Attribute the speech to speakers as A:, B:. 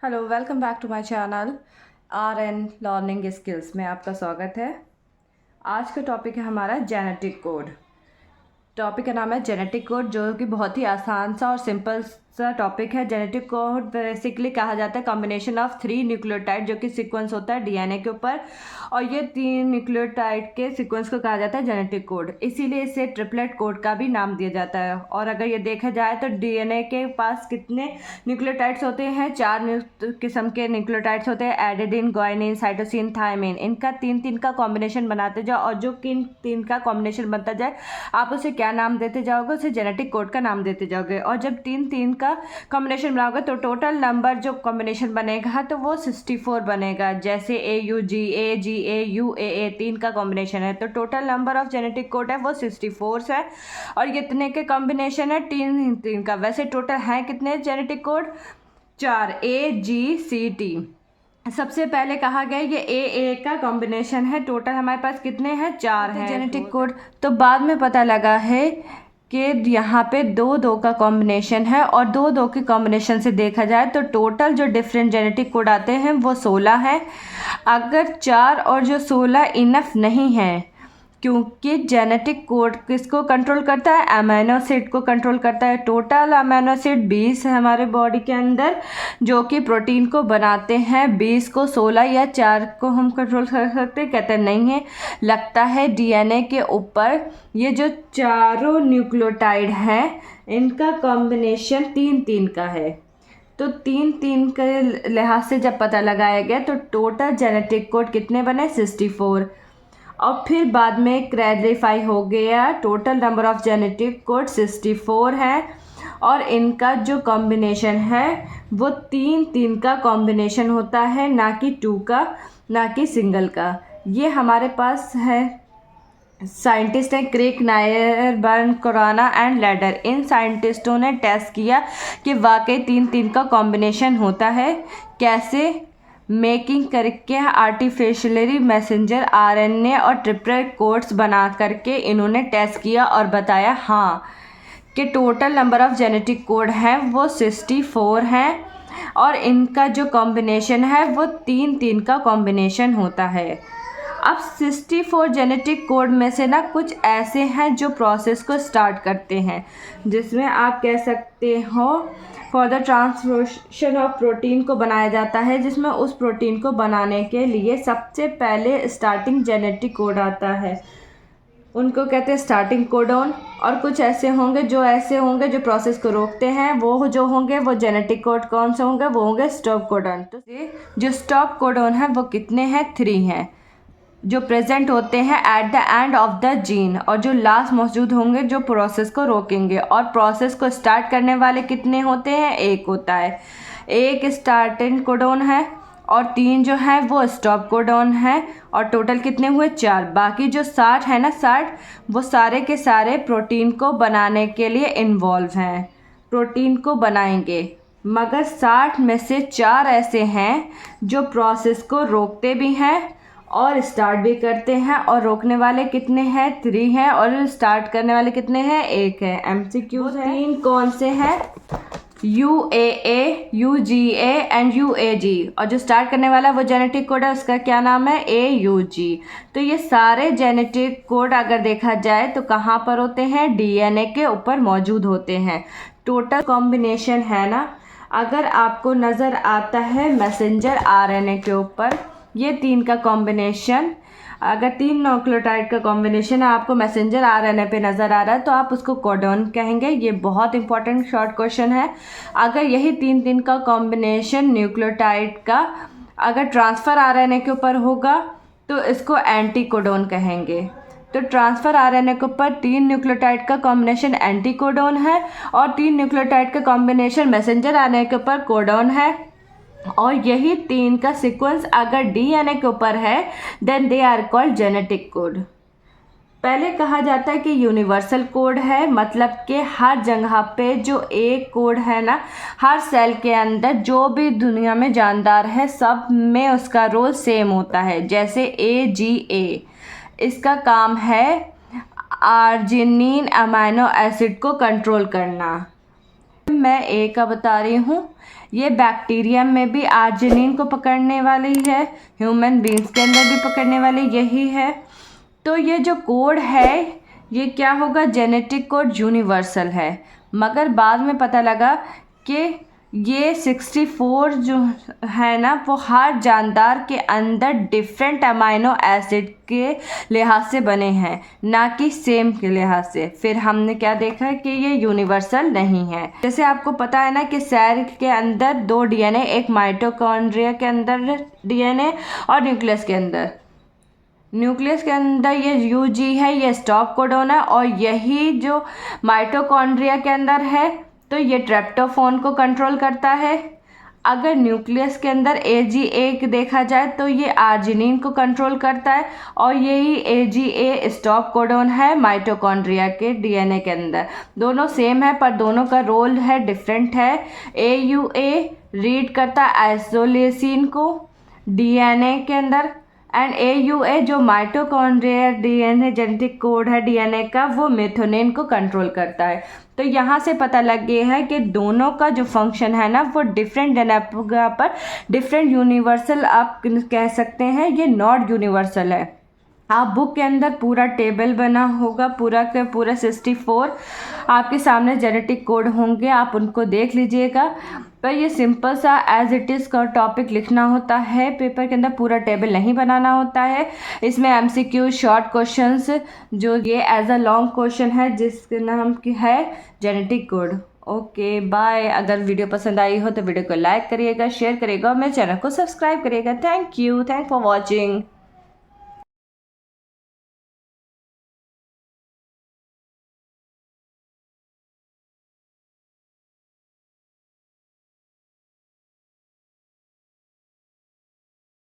A: Hello, welcome back to my channel R N learning skills में आपका स्वागत है। आज का टॉपिक है हमारा जेनेटिक कोड। टॉपिक का नाम है जेनेटिक कोड, जो कि बहुत ही आसान सा और सिंपल सा टॉपिक है। जेनेटिक कोड बेसिकली कहा जाता है कॉम्बिनेशन ऑफ 3 न्यूक्लियोटाइड, जो कि सीक्वेंस होता है डीएनए के ऊपर, और ये 3 न्यूक्लियोटाइड के सीक्वेंस को कहा जाता है जेनेटिक कोड। इसीलिए इसे ट्रिपलेट कोड का भी नाम दिया जाता है। और अगर ये देखा जाए तो डीएनए के पास कितने न्यूक्लियोटाइड्स होते हैं? 4 किस्म के न्यूक्लियोटाइड्स होते हैं, एडेनिन, गुआनिन, साइटोसिन, थायमिन। इनका 3-3 का कॉम्बिनेशन बनाते जाओ, और जो किन 3 का कॉम्बिनेशन बनता जाए आप उसे क्या नाम देते जाओगे? उसे जेनेटिक कोड का नाम देते जाओगे। और जब 3-3 का कॉम्बिनेशन बनाओगे तो टोटल नंबर जो कॉम्बिनेशन बनेगा तो वो 64 बनेगा। जैसे AUG, AGA, UAA 3 का कॉम्बिनेशन है, तो total number of genetic code है वो 64 है। और कितने के कॉम्बिनेशन है? 3-3 का। वैसे टोटल हैं कितने जेनेटिक कोड? 4, AGCT। सबसे पहले कहा गया ये ए का कॉम्बिनेशन है। टोटल हमारे पास कितने हैं? 4 हैं जेनेटिक कोड। तो बाद में पता लगा है कि यहाँ पे 2-2 का कॉम्बिनेशन है, और 2-2 के कॉम्बिनेशन से देखा जाए तो टोटल जो डिफरेंट जेनेटिक कोड आते हैं वो 16 है। अगर 4 और जो 16 इनफ नहीं है, क्योंकि जेनेटिक कोड किसको कंट्रोल करता है? अमीनो एसिड को कंट्रोल करता है। टोटल अमीनो एसिड 20 है हमारे बॉडी के अंदर, जो कि प्रोटीन को बनाते हैं। 20 को 16 या 4 को हम कंट्रोल कर सकते? कहते नहीं है। लगता है डीएनए के ऊपर ये जो चारों न्यूक्लियोटाइड हैं इनका कॉम्बिनेशन 3-3 का है। तो 3-3 के लिहाज से जब पता लगाया गया तो टोटल जेनेटिक कोड कितने बने? 64। और फिर बाद में क्लैरिफाई हो गया, total number of genetic code 64 है, और इनका जो कॉम्बिनेशन है वो 3-3 का कॉम्बिनेशन होता है, ना कि 2 का, ना कि सिंगल का। ये हमारे पास है साइंटिस्ट हैं Craig Nair, Burn, Corona and Leder. इन साइंटिस्टों ने टेस्ट किया कि वाकई 3-3 का कॉम्बिनेशन होता है। कैसे? मेकिंग करके आर्टिफिशियली मैसेंजर आरएनए और ट्रिपलेट कोड्स बना करके इन्होंने टेस्ट किया और बताया हाँ कि total number of genetic code हैं वो 64 हैं, और इनका जो कॉम्बिनेशन है वो 3-3 का कॉम्बिनेशन होता है। अब 64 जेनेटिक कोड में से ना कुछ ऐसे हैं जो प्रोसेस को स्टार्ट करते हैं, जिसमें आप कह सकते हो for the translation of protein को बनाया जाता है, जिसमें उस प्रोटीन को बनाने के लिए सबसे पहले स्टार्टिंग जेनेटिक कोड आता है, उनको कहते हैं स्टार्टिंग कोडोन। और कुछ ऐसे होंगे जो प्रोसेस को रोकते हैं, वो जो होंगे वो जेनेटिक कोड कौन से होंगे? वो होंगे स्टॉप कोडोन। तो जो स्टॉप कोडोन है वो कितने हैं? 3 हैं, जो प्रेजेंट होते हैं at the end of the gene, और जो लास्ट मौजूद होंगे जो प्रोसेस को रोकेंगे। और प्रोसेस को स्टार्ट करने वाले कितने होते हैं? 1 होता है। एक स्टार्टिंग कोडोन है, और 3 जो है वो स्टॉप कोडोन है, और टोटल कितने हुए? 4। बाकी जो 60 है ना, 60 वो सारे के सारे प्रोटीन को बनाने के लिए इन्वॉल्व हैं, प्रोटीन को बनाएंगे। मगर 60 में से 4 ऐसे हैं जो प्रोसेस को रोकते भी हैं और स्टार्ट भी करते हैं। और रोकने वाले कितने हैं? 3 हैं, और स्टार्ट करने वाले कितने हैं? 1 है। एमसीक्यूज है। 3 कौन से हैं? UAA, UGA and UAG। और जो स्टार्ट करने वाला वो जेनेटिक कोड है, उसका क्या नाम है? AUG। तो ये सारे जेनेटिक कोड अगर देखा जाए तो कहाँ पर होते हैं? डीएनए के ऊपर मौजूद होते हैं। टोटल कॉम्बिनेशन है ना, अगर आपको नज़र आता है मैसेंजर आरएनए के ऊपर, ये 3 का कॉम्बिनेशन, अगर 3 न्यूक्लियोटाइड का कॉम्बिनेशन आपको मैसेंजर आरएनए पे नज़र आ रहा है तो आप उसको कोडोन कहेंगे। ये बहुत इंपॉर्टेंट शॉर्ट क्वेश्चन है। अगर यही 3-3 का कॉम्बिनेशन न्यूक्लियोटाइड का अगर ट्रांसफ़र आरएनए के ऊपर होगा तो इसको एंटी कोडोन कहेंगे। तो ट्रांसफ़र आरएनए के ऊपर 3 न्यूक्लियोटाइड का कॉम्बिनेशन एंटी कोडोन है, और 3 न्यूक्लियोटाइड का कॉम्बिनेशन मैसेंजर आरएनए के ऊपर कोडोन है। और यही 3 का सीक्वेंस अगर डीएनए के ऊपर है then they are called genetic code. पहले कहा जाता है कि यूनिवर्सल कोड है, मतलब कि हर जगह पे जो एक कोड है ना, हर सेल के अंदर जो भी दुनिया में जानदार है सब में उसका रोल सेम होता है। जैसे AGA, इसका काम है आर्जिनिन अमीनो एसिड को कंट्रोल करना। मैं ए का बता रही हूँ। ये बैक्टीरियम में भी आर्जिनिन को पकड़ने वाली है, ह्यूमन बींग्स के अंदर भी पकड़ने वाली यही है। तो ये जो कोड है ये क्या होगा, जेनेटिक कोड यूनिवर्सल है, मगर बाद में पता लगा कि ये 64 जो है ना वो हर जानदार के अंदर डिफरेंट अमाइनो एसिड के लिहाज से बने हैं, ना कि सेम के लिहाज से। फिर हमने क्या देखा कि ये यूनिवर्सल नहीं है। जैसे आपको पता है ना कि सेल के अंदर 2 डीएनए, एक माइटोकॉन्ड्रिया के अंदर डीएनए और न्यूक्लियस के अंदर। न्यूक्लियस के अंदर ये यूजी है, ये स्टॉप कोडोन है, और यही जो माइटोकॉन्ड्रिया के अंदर है तो ये ट्रिप्टोफैन को कंट्रोल करता है। अगर न्यूक्लियस के अंदर AGA देखा जाए तो ये आर्जिनिन को कंट्रोल करता है, और यही AGA स्टॉप कोडोन है माइटोकॉन्ड्रिया के डीएनए के अंदर। दोनों सेम है पर दोनों का रोल है डिफरेंट है। AUA रीड करता है आइसोलेसिन को डीएनए के अंदर, एंड AUA जो माइटोकॉन्ड्रिया डीएनए जेनेटिक कोड है डीएनए का, वो मेथोनिन को कंट्रोल करता है। तो यहाँ से पता लग गया है कि दोनों का जो फंक्शन है ना वो डिफरेंट जगह पर डिफरेंट यूनिवर्सल आप कह सकते हैं, ये नॉट यूनिवर्सल है। आप बुक के अंदर पूरा टेबल बना होगा, पूरा के पूरा 64 आपके सामने जेनेटिक कोड होंगे, आप उनको देख लीजिएगा। पर ये सिंपल सा एज इट इज़ का टॉपिक लिखना होता है, पेपर के अंदर पूरा टेबल नहीं बनाना होता है। इसमें MCQ शॉर्ट क्वेश्चंस, जो ये एज अ लॉन्ग क्वेश्चन है जिसके नाम की है जेनेटिक कोड। Okay bye. अगर वीडियो पसंद आई हो तो वीडियो को लाइक करिएगा, शेयर करिएगा और मेरे चैनल को सब्सक्राइब करिएगा। Thank you for watching.